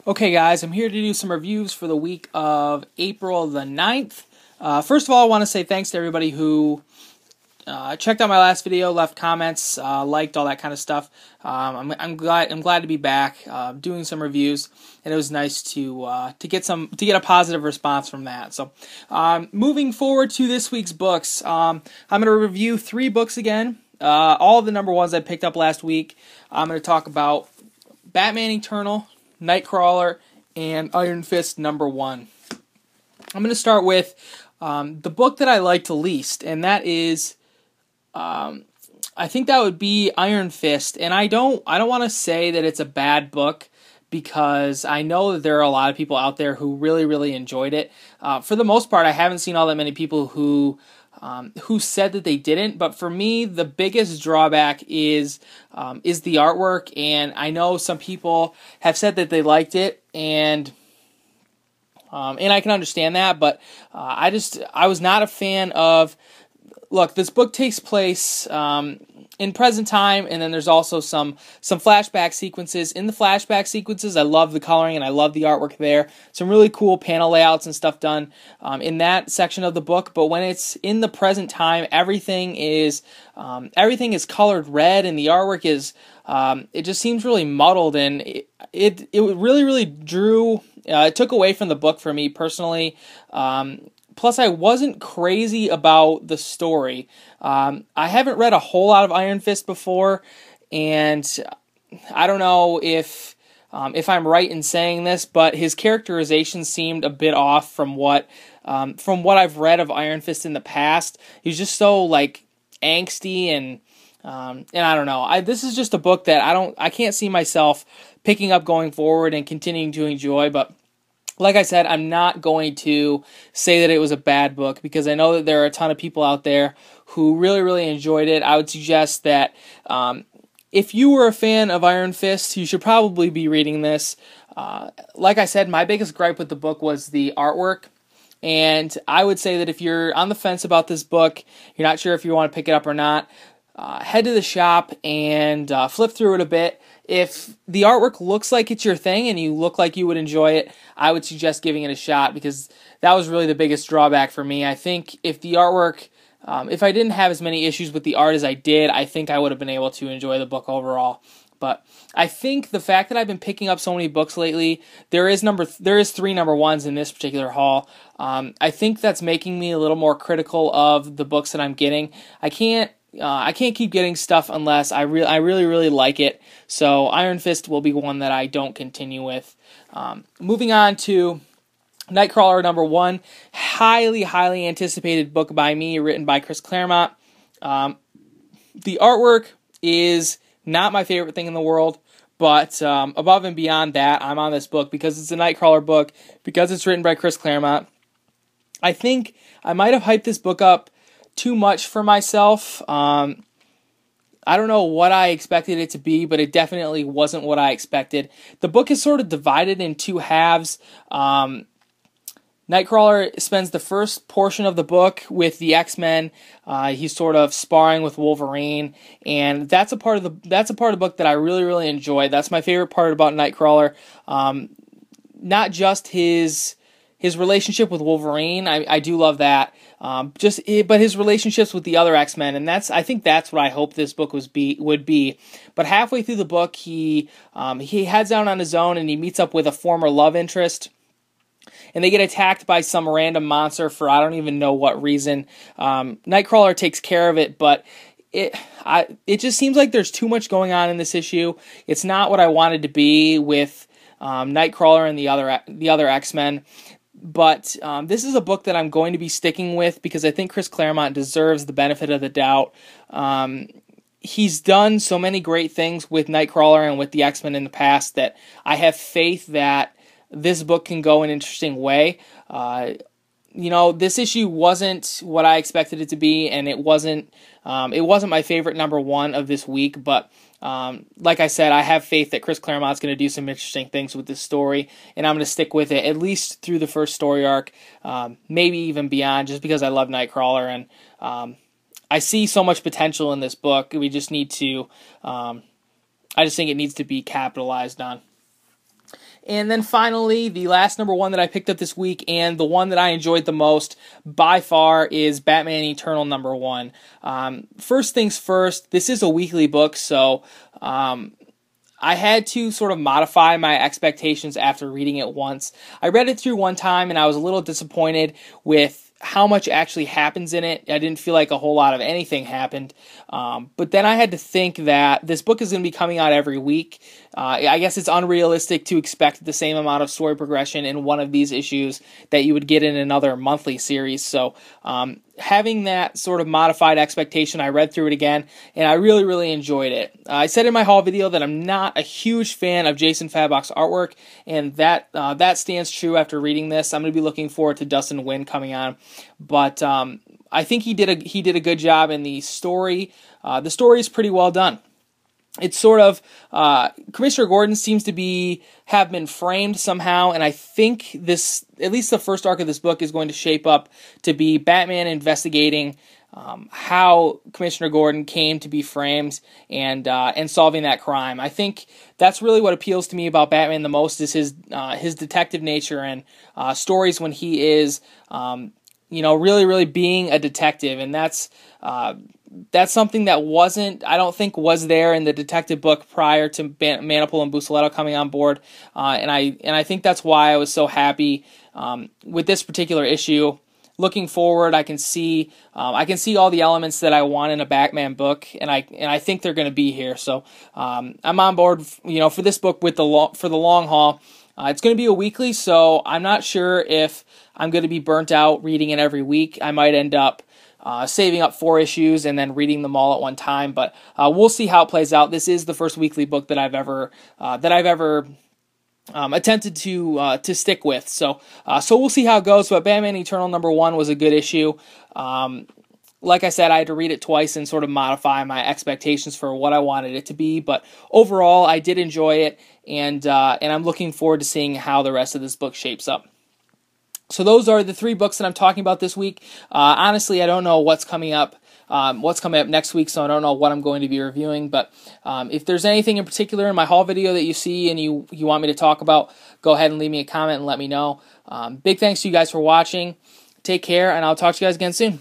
Okay guys, I'm here to do some reviews for the week of April the 9th. First of all, I want to say thanks to everybody who checked out my last video, left comments, liked, all that kind of stuff. I'm glad to be back doing some reviews, and it was nice to get a positive response from that. So, moving forward to this week's books, I'm going to review 3 books again. All of the number ones I picked up last week. I'm going to talk about Batman Eternal, Nightcrawler, and Iron Fist #1. I'm going to start with the book that I liked the least, and that is, I think that would be Iron Fist. And I don't want to say that it's a bad book, because I know that there are a lot of people out there who really enjoyed it. For the most part, I haven't seen all that many people who said that they didn't, but for me, the biggest drawback is the artwork, and I know some people have said that they liked it, and I can understand that, but I was not a fan of. Look, this book takes place in present time, and then there's also some flashback sequences. In the flashback sequences, I love the coloring and I love the artwork there. Some really cool panel layouts and stuff done in that section of the book. But when it's in the present time, everything is colored red, and the artwork is it just seems really muddled, and it really drew. It took away from the book for me personally. Plus, I wasn't crazy about the story. I haven't read a whole lot of Iron Fist before, and I don't know if I'm right in saying this, but his characterization seemed a bit off from what I've read of Iron Fist in the past. He's just so like angsty, and I don't know. This is just a book that I can't see myself picking up going forward and continuing to enjoy, but. Like I said, I'm not going to say that it was a bad book, because I know that there are a ton of people out there who really enjoyed it. I would suggest that if you were a fan of Iron Fist, you should probably be reading this. Like I said, my biggest gripe with the book was the artwork. And I would say that if you're on the fence about this book, you're not sure if you want to pick it up or not, head to the shop and flip through it a bit. If the artwork looks like it's your thing and you look like you would enjoy it, I would suggest giving it a shot, because that was really the biggest drawback for me. I think if the artwork, if I didn't have as many issues with the art as I did, I think I would have been able to enjoy the book overall. But I think the fact that I've been picking up so many books lately, there is 3 #1s in this particular haul. I think that's making me a little more critical of the books that I'm getting. I can't keep getting stuff unless I really like it. So Iron Fist will be one that I don't continue with. Moving on to Nightcrawler #1, highly anticipated book by me, written by Chris Claremont. The artwork is not my favorite thing in the world, but above and beyond that, I'm on this book because it's a Nightcrawler book, because it's written by Chris Claremont. I think I might have hyped this book up too much for myself. I don't know what I expected it to be, but it definitely wasn't what I expected. The book is sort of divided in 2 halves. Nightcrawler spends the first portion of the book with the X-Men. He's sort of sparring with Wolverine, and that's a part of the book that I really enjoy. That's my favorite part about Nightcrawler. Not just his relationship with Wolverine, I do love that. But his relationships with the other X-Men, and I think that's what I hope this book would be. But halfway through the book, he heads out on his own, and he meets up with a former love interest, and they get attacked by some random monster for I don't even know what reason. Nightcrawler takes care of it, but it just seems like there's too much going on in this issue. It's not what I wanted to be with Nightcrawler and the other X-Men. But this is a book that I'm going to be sticking with, because I think Chris Claremont deserves the benefit of the doubt. He's done so many great things with Nightcrawler and with the X-Men in the past that I have faith that this book can go an interesting way. This issue wasn't what I expected it to be, and it wasn't my favorite #1 of this week, but like I said, I have faith that Chris Claremont's going to do some interesting things with this story, and I'm going to stick with it at least through the first story arc, maybe even beyond, just because I love Nightcrawler, and I see so much potential in this book. We just need to, I just think it needs to be capitalized on. And then finally, the last number one that I picked up this week, and the one that I enjoyed the most by far, is Batman Eternal number one. First things first, this is a weekly book, so I had to sort of modify my expectations after reading it once. I read it through one time, and I was a little disappointed with how much actually happens in it. I didn't feel like a whole lot of anything happened. But then I had to think that this book is going to be coming out every week. I guess it's unrealistic to expect the same amount of story progression in one of these issues that you would get in another monthly series. So having that sort of modified expectation, I read through it again, and I really, really enjoyed it. I said in my haul video that I'm not a huge fan of Jason Fabok's artwork, and that stands true after reading this. I'm going to be looking forward to Dustin Nguyen coming on, but I think he did a good job in the story. The story is pretty well done. It's sort of Commissioner Gordon seems to have been framed somehow, and I think this, at least the first arc of this book, is going to shape up to be Batman investigating how Commissioner Gordon came to be framed and solving that crime. I think that's really what appeals to me about Batman the most, is his detective nature and stories when he is really, really being a detective, and that's something that I don't think was there in the detective book prior to Manapul and Buccellato coming on board, and I think that's why I was so happy with this particular issue. Looking forward, I can see all the elements that I want in a Batman book, and I think they're going to be here. So I'm on board, for this book for the long haul. It's going to be a weekly, so I'm not sure if I'm going to be burnt out reading it every week. I might end up saving up 4 issues and then reading them all at one time, but we'll see how it plays out. This is the first weekly book that I've ever attempted to stick with. So we'll see how it goes. But Batman Eternal number one was a good issue. Like I said, I had to read it twice and sort of modify my expectations for what I wanted it to be. But overall, I did enjoy it, and I'm looking forward to seeing how the rest of this book shapes up. So those are the 3 books that I'm talking about this week. Honestly, I don't know what's coming up next week, so I don't know what I'm going to be reviewing. But if there's anything in particular in my haul video that you see and you want me to talk about, go ahead and leave me a comment and let me know. Big thanks to you guys for watching. Take care, and I'll talk to you guys again soon.